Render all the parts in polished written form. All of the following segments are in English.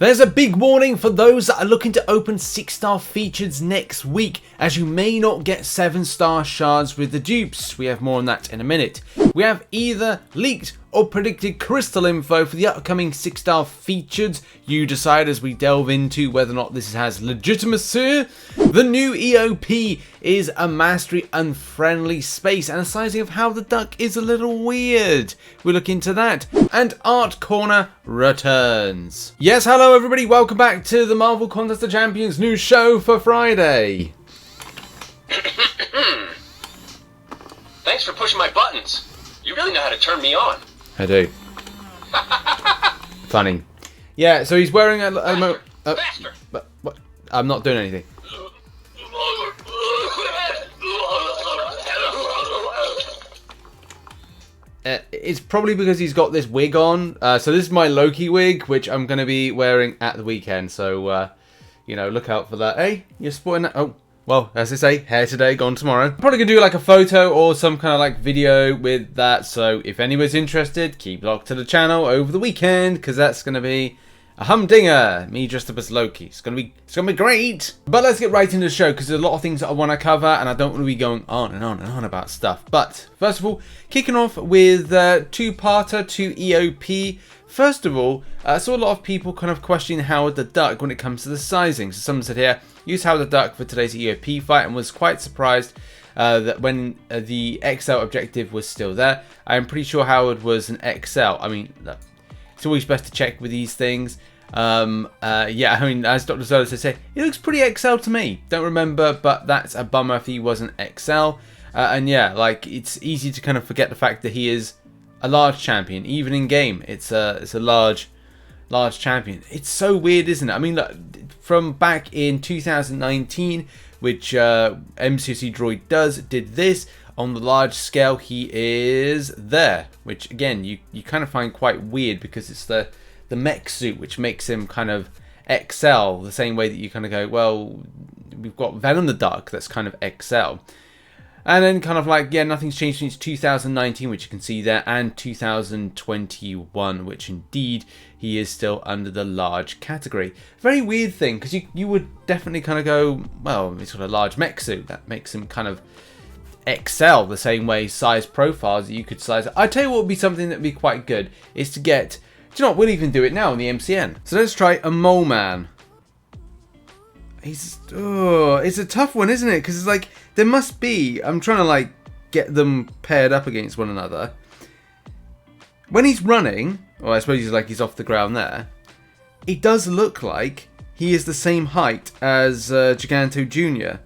There's a big warning for those that are looking to open 6-star features next week, as you may not get 7-star shards with the dupes. We have more on that in a minute. We have either leaked or predicted crystal info for the upcoming 6-star features. You decide as we delve into whether or not this has legitimacy. The new EOP is a mastery unfriendly space, and the sizing of how the duck is a little weird. We'll look into that. And Art Corner returns. Yes, hello everybody, welcome back to the Marvel Contest of Champions new show for Friday. Thanks for pushing my buttons. You really know how to turn me on. I do. Funny. Yeah, so he's wearing a Faster! what? I'm not doing anything. It's probably because he's got this wig on. So this is my Loki wig, which I'm going to be wearing at the weekend. So, you know, look out for that. Hey, you're spoiling that. Oh, well, as they say, hair today, gone tomorrow. I'm probably going to do like a photo or some kind of like video with that. So if anyone's interested, keep locked to the channel over the weekend, because that's going to be a humdinger. Me dressed up as Loki. It's gonna be great. But let's get right into the show, because there's a lot of things that I want to cover, and I don't want to be going on and on and on about stuff. But first of all, kicking off with two-parter to EOP. First of all, I saw a lot of people kind of questioning Howard the Duck when it comes to the sizing. So someone said here, use Howard the Duck for today's EOP fight, and was quite surprised that when the XL objective was still there. I'm pretty sure Howard was an XL. I mean, it's always best to check with these things. Yeah, I mean, as Dr. Zola said, he looks pretty XL to me. Don't remember, but that's a bummer if he wasn't XL. And yeah, like, it's easy to kind of forget the fact that he is a large champion, even in game. It's a large champion. It's so weird, isn't it? I mean, look, from back in 2019, which MCOC Droid did this on the large scale. He is there, which again you kind of find quite weird, because it's the mech suit which makes him kind of XL, the same way that you kind of go, well, we've got Venom the Duck that's kind of XL. And then kind of like, yeah, nothing's changed since 2019, which you can see there, and 2021, which indeed he is still under the large category. Very weird thing, because you would definitely kind of go, well, he's got a large mech suit, that makes him kind of XL, the same way size profiles that you could size. I tell you what would be something that would be quite good, is to get, do you know what, we'll even do it now in the MCN. So let's try a Mole Man. It's a tough one, isn't it? Because it's like, there must be, I'm trying to like get them paired up against one another. When he's running, or I suppose he's off the ground there, it does look like he is the same height as Giganto Jr.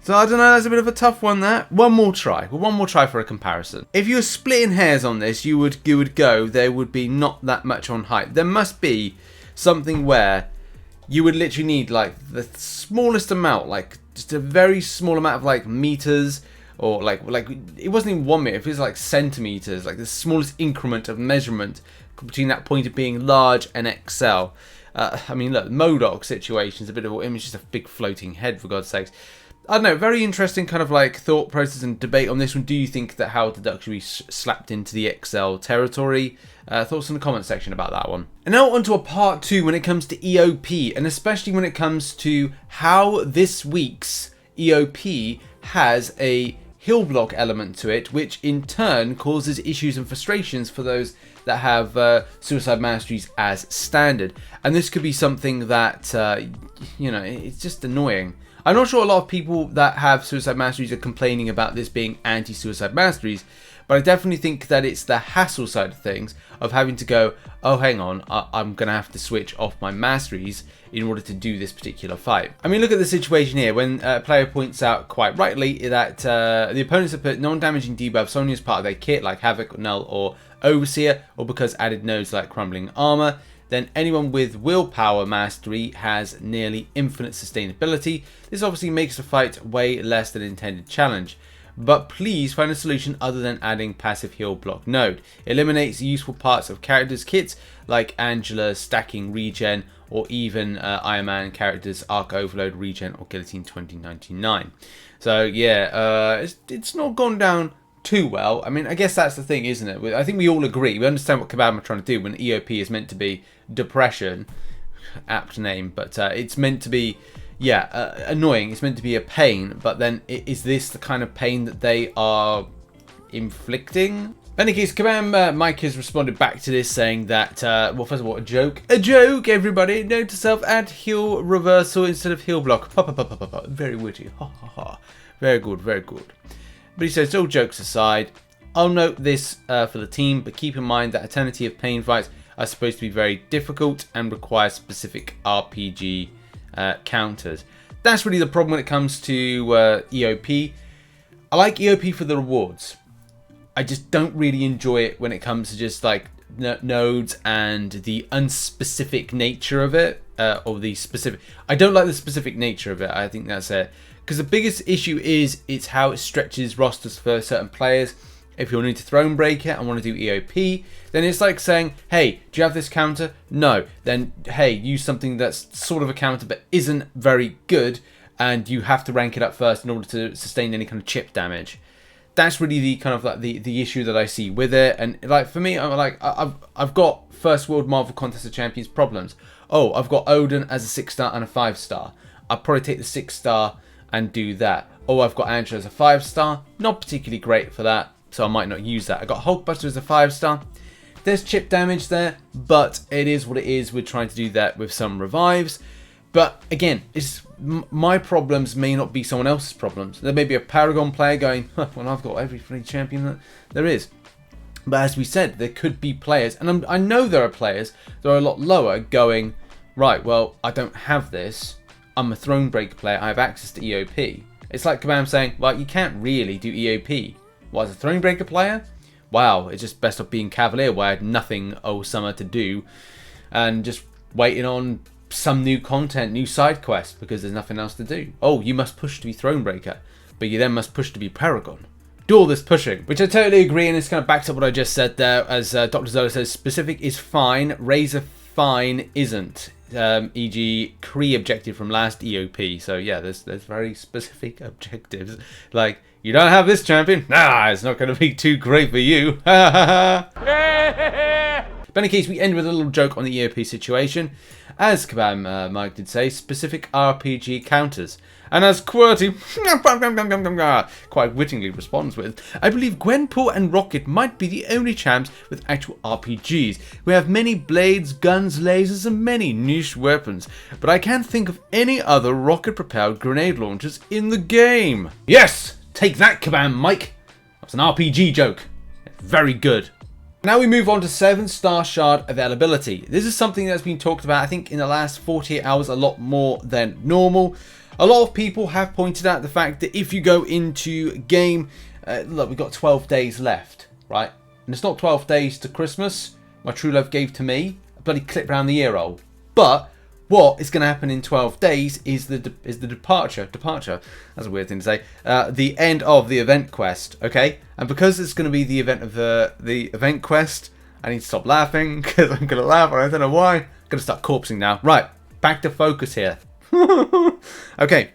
So I don't know, that's a bit of a tough one there. One more try. Well, one more try for a comparison. If you were splitting hairs on this, you would go, there would be not that much on height. There must be something where you would literally need like the smallest amount, like just a very small amount of like meters, or like it wasn't even 1 meter, if it was like centimeters, like the smallest increment of measurement between that point of being large and XL. I mean, look, MODOK situation is a bit of an image, just a big floating head, for God's sakes. I don't know, very interesting kind of like thought process and debate on this one. Do you think that Howard the Duck should be slapped into the XL territory? Thoughts in the comment section about that one. And now on to a part 2 when it comes to EOP, and especially when it comes to how this week's EOP has a heal block element to it, which in turn causes issues and frustrations for those that have Suicide Masteries as standard. And this could be something that, you know, it's just annoying. I'm not sure a lot of people that have Suicide Masteries are complaining about this being anti-Suicide Masteries, but I definitely think that it's the hassle side of things, of having to go, oh, hang on, I'm going to have to switch off my Masteries in order to do this particular fight. I mean, look at the situation here, when a player points out quite rightly that the opponents have put non-damaging debuffs only as part of their kit, like Havoc, Null, or Overseer, or because added nodes like Crumbling Armor, then anyone with Willpower Mastery has nearly infinite sustainability. This obviously makes the fight way less than intended challenge. But please find a solution other than adding passive heal block node. It eliminates useful parts of characters' kits like Angela stacking regen, or even Iron Man characters Arc Overload regen or Guillotine 2099. So yeah, it's not gone down too well. I mean, I guess that's the thing, isn't it? I think we all agree. We understand what Kabam are trying to do when EOP is meant to be depression. apt name, but it's meant to be, annoying. It's meant to be a pain, but then is this the kind of pain that they are inflicting? In any case, Kabam Mike has responded back to this saying that, well, first of all, a joke, everybody. Note to self: add heel reversal instead of heel block. Very witty. Ha ha ha. Very good, very good. But he says, all jokes aside, I'll note this for the team, but keep in mind that Eternity of Pain fights are supposed to be very difficult and require specific RPG counters. That's really the problem when it comes to EOP. I like EOP for the rewards. I just don't really enjoy it when it comes to just like nodes and the unspecific nature of it, or the specific. I don't like the specific nature of it. I think that's it. Because the biggest issue is it's how it stretches rosters for certain players. If you're new to Throne Breaker and want to do EOP, then it's like saying, hey, do you have this counter? No. Then, hey, use something that's sort of a counter but isn't very good, and you have to rank it up first in order to sustain any kind of chip damage. That's really the kind of like the issue that I see with it. And like for me, I'm like, I've got First World Marvel Contest of Champions problems. Oh, I've got Odin as a 6-star and a 5-star. I'll probably take the 6-star and do that. Oh, I've got Angela as a 5-star. Not particularly great for that, so I might not use that. I got Hulkbuster as a 5-star. There's chip damage there, but it is what it is. We're trying to do that with some revives. But again, my problems may not be someone else's problems. There may be a Paragon player going, well, I've got every free champion that there is. But as we said, there could be players, and I know there are players that are a lot lower going, right, well, I don't have this. I'm a Thronebreaker player. I have access to EOP. It's like Kabam saying, well, you can't really do EOP. Well, as a Thronebreaker player? Wow, it's just best of being Cavalier, where I had nothing all summer to do, and just waiting on some new content, new side quests, because there's nothing else to do. Oh, you must push to be Thronebreaker, but you then must push to be Paragon. Do all this pushing, which I totally agree, and it's kind of backs up what I just said there, as Dr. Zola says, specific is fine, Razor fine isn't. E.g. Kree objective from last EOP. So yeah, there's very specific objectives. Like, you don't have this champion? Nah, it's not going to be too great for you. But in any case, we end with a little joke on the EOP situation. As Kabam Mike did say, specific RPG counters. And as QWERTY quite wittingly responds with, I believe Gwenpool and Rocket might be the only champs with actual RPGs. We have many blades, guns, lasers, and many niche weapons, but I can't think of any other rocket-propelled grenade launchers in the game. Yes! Take that, Kabam Mike! That's an RPG joke. Very good. Now we move on to 7-star shard availability. This is something that's been talked about, I think, in the last 48 hours a lot more than normal. A lot of people have pointed out the fact that if you go into game, look, we've got 12 days left, right? And it's not 12 days to Christmas, my true love gave to me, a bloody clip round the ear hole. But what is going to happen in 12 days is the departure, that's a weird thing to say, the end of the event quest, okay? And because it's going to be the event of the event quest, I need to stop laughing, because I'm going to laugh, and I don't know why. I'm going to start corpsing now. Right, back to focus here. Okay,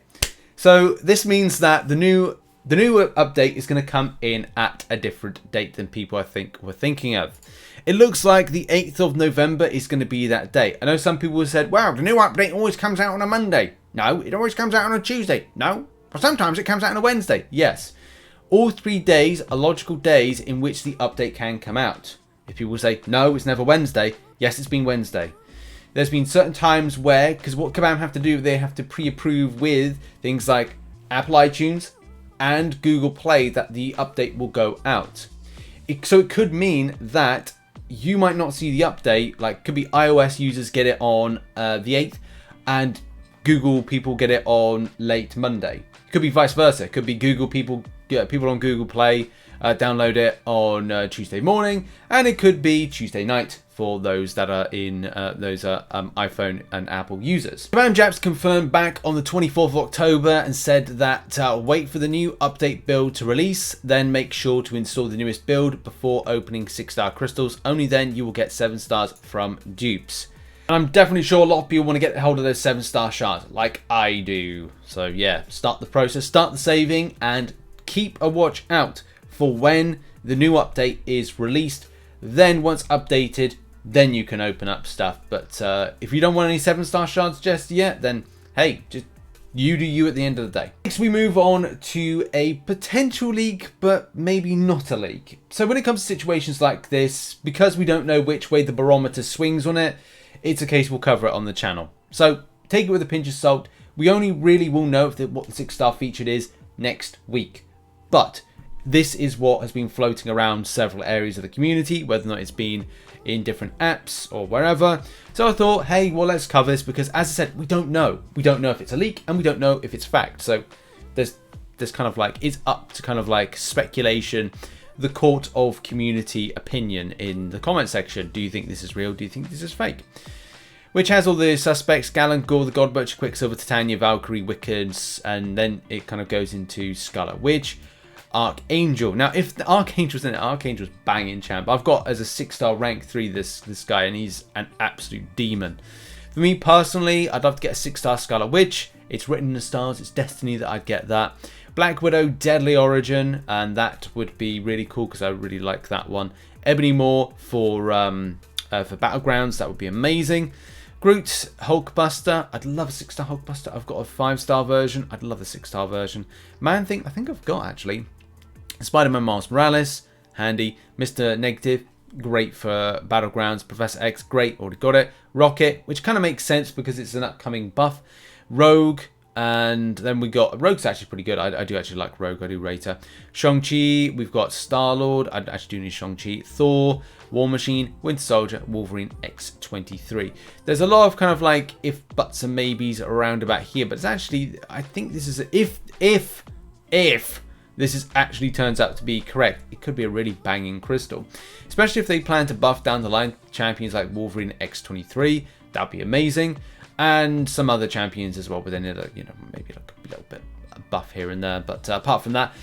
so this means that the new update is going to come in at a different date than people I think were thinking of. It looks like the 8th of November is going to be that date. I know some people have said, wow, the new update always comes out on a Monday. No, it always comes out on a Tuesday. No, but sometimes it comes out on a Wednesday. Yes, all 3 days are logical days in which the update can come out. If people say, no, it's never Wednesday. Yes, it's been Wednesday. There's been certain times where, because what Kabam have to do, they have to pre-approve with things like Apple iTunes and Google Play that the update will go out. So it could mean that you might not see the update, like could be iOS users get it on the 8th and Google people get it on late Monday. It could be vice versa. It could be Google people on Google Play download it on Tuesday morning, and it could be Tuesday night for those that are in iPhone and Apple users. Kabam Japs confirmed back on the 24th of October and said that wait for the new update build to release, then make sure to install the newest build before opening 6-star crystals. Only then you will get 7 stars from dupes. And I'm definitely sure a lot of people want to get hold of those 7-star shards, like I do. So yeah, start the process, start the saving, and keep a watch out for when the new update is released. Then once updated, then you can open up stuff. But if you don't want any 7-star shards just yet, then hey, just you do you at the end of the day. Next, we move on to a potential leak, but maybe not a leak. So when it comes to situations like this, because we don't know which way the barometer swings on it, it's a case we'll cover it on the channel. So take it with a pinch of salt. We only really will know what the 6-star featured is next week. But this is what has been floating around several areas of the community, whether or not it's been in different apps or wherever. So I thought, hey, well, let's cover this because, as I said, we don't know. We don't know if it's a leak and we don't know if it's fact. So there's kind of like, it's up to kind of like speculation, the court of community opinion in the comment section. Do you think this is real? Do you think this is fake? Which has all the suspects: Gallant, Gore, the God Butcher, Quicksilver, Titania, Valkyrie, Wickeds, and then it kind of goes into Scarlet Witch, Archangel. Now, if the Archangel's in it, Archangel's banging champ. I've got as a 6-star rank 3 this guy, and he's an absolute demon. For me personally, I'd love to get a 6-star Scarlet Witch. It's written in the stars. It's destiny that I'd get that. Black Widow, Deadly Origin, and that would be really cool because I really like that one. Ebony Maw for Battlegrounds, that would be amazing. Groot, Hulkbuster. I'd love a 6-star Hulkbuster. I've got a 5-star version. I'd love a 6-star version. Man-Thing, I think I've got actually. Spider-Man Miles Morales, handy. Mr. Negative, great for Battlegrounds. Professor X, great, already got it. Rocket, which kind of makes sense because it's an upcoming buff. Rogue, and then we got Rogue's actually pretty good. I do actually like Rogue. I do rate her. Shang-Chi, we've got Star-Lord. I actually do need Shang-Chi. Thor, War Machine, Winter Soldier, Wolverine, X-23. There's a lot of kind of like if, buts, and maybes around about here, but it's actually, I think this is if this is actually turns out to be correct, it could be a really banging crystal, especially if they plan to buff down the line champions like Wolverine, X-23. That'd be amazing, and some other champions as well within it, you know, maybe like a little bit buff here and there. But apart from that,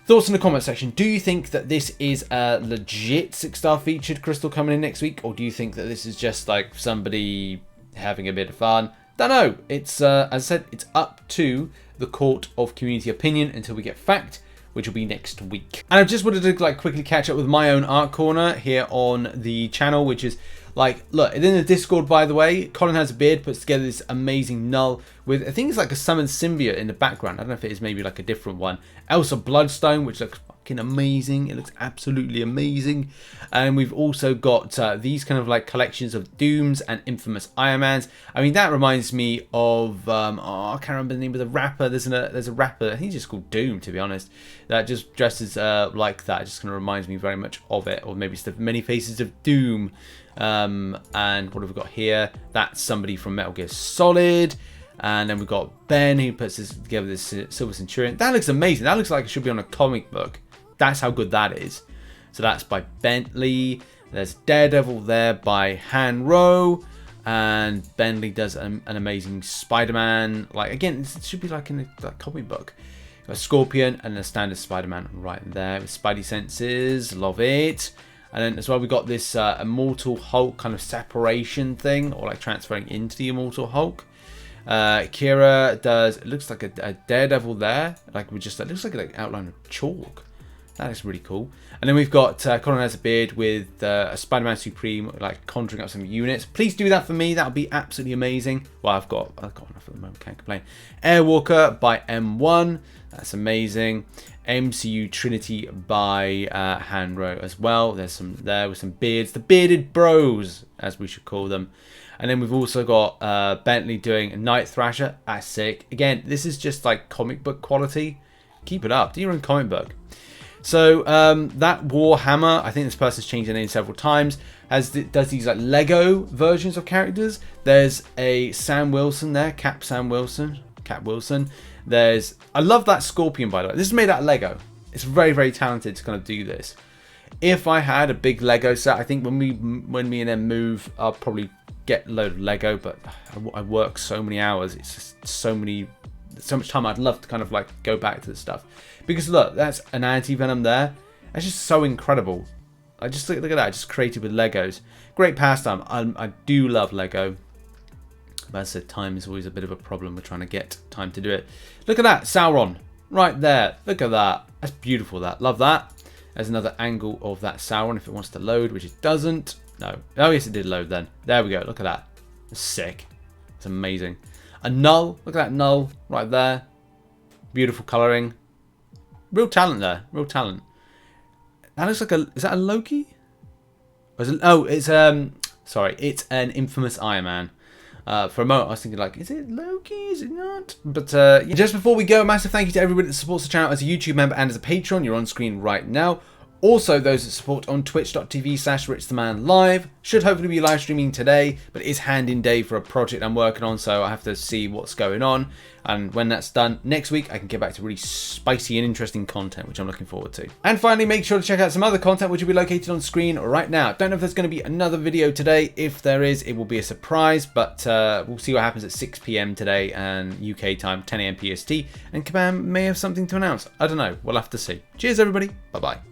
thoughts in the comment section. Do you think that this is a legit 6-star featured crystal coming in next week? Or do you think that this is just like somebody having a bit of fun? Don't know. It's, as I said, it's up to the court of community opinion until we get fact, which will be next week. And I just wanted to like quickly catch up with my own art corner here on the channel, which is like, look, in the Discord, by the way, Colin Has a Beard puts together this amazing null with, I think it's like a summoned symbiote in the background. I don't know if it is maybe like a different one. Elsa Bloodstone, which looks fucking amazing. It looks absolutely amazing. And we've also got these kind of like collections of Dooms and Infamous Iron Mans. I mean, that reminds me of, I can't remember the name of the rapper. There's a rapper, I think he's just called Doom, to be honest, that just dresses like that. It just kind of reminds me very much of it. Or maybe it's the Many Faces of Doom. And what have we got here? That's somebody from Metal Gear Solid. And then we've got Ben, who puts this together, this Silver Centurion. That looks amazing. That looks like it should be on a comic book. That's how good that is. So that's by Bentley. There's Daredevil there by Han Rowe. And Bentley does an amazing Spider-Man. Like, again, it should be like in a comic book. A Scorpion and a standard Spider-Man right there with Spidey senses. Love it. And then as well, we got this Immortal Hulk kind of separation thing, or like transferring into the Immortal Hulk. Kira does, it looks like a Daredevil there, like we just, it looks like an outline of chalk. That is really cool. And then we've got Colin Has a Beard with a Spider-Man Supreme, like conjuring up some units. Please do that for me. That would be absolutely amazing. Well, I've got enough at the moment. Can't complain. Airwalker by M1. That's amazing. MCU Trinity by Hanro as well. There's some there with some beards. The bearded bros, as we should call them. And then we've also got Bentley doing a Night Thrasher. That's sick. Again, this is just like comic book quality. Keep it up. Do your own comic book. So that Warhammer, I think this person's changed their name several times, does these like Lego versions of characters. There's a Sam Wilson there, Cap Wilson. There's, I love that Scorpion, by the way. This is made out of Lego. It's very, very talented to kind of do this. If I had a big Lego set, I think when me and them move, I'll probably get a load of Lego. But I work so many hours. It's just so much time. I'd love to kind of like go back to the stuff. Because look, that's an anti-venom there. That's just so incredible. I just look at that, just created with Legos. Great pastime. I do love Lego. But as I said, time is always a bit of a problem. We're trying to get time to do it. Look at that, Sauron, right there. Look at that. That's beautiful. That, love that. There's another angle of that Sauron if it wants to load, which it doesn't. No. Oh, yes, it did load then. There we go. Look at that. Sick. It's amazing. A null. Look at that null right there. Beautiful colouring. Real talent there. Real talent. That looks like a... Is that a Loki? Or is it, oh, it's... Sorry. It's an infamous Iron Man. For a moment, I was thinking, like, is it Loki? Is it not? But just before we go, a massive thank you to everybody that supports the channel as a YouTube member and as a patron. You're on screen right now. Also, those that support on twitch.tv/RichTheMan live. Should hopefully be live streaming today, but it is hand-in day for a project I'm working on, so I have to see what's going on. And when that's done, next week, I can get back to really spicy and interesting content, which I'm looking forward to. And finally, make sure to check out some other content, which will be located on screen right now. Don't know if there's going to be another video today. If there is, it will be a surprise, but we'll see what happens at 6 PM today and UK time, 10 AM PST. And Kabam may have something to announce. I don't know. We'll have to see. Cheers, everybody. Bye-bye.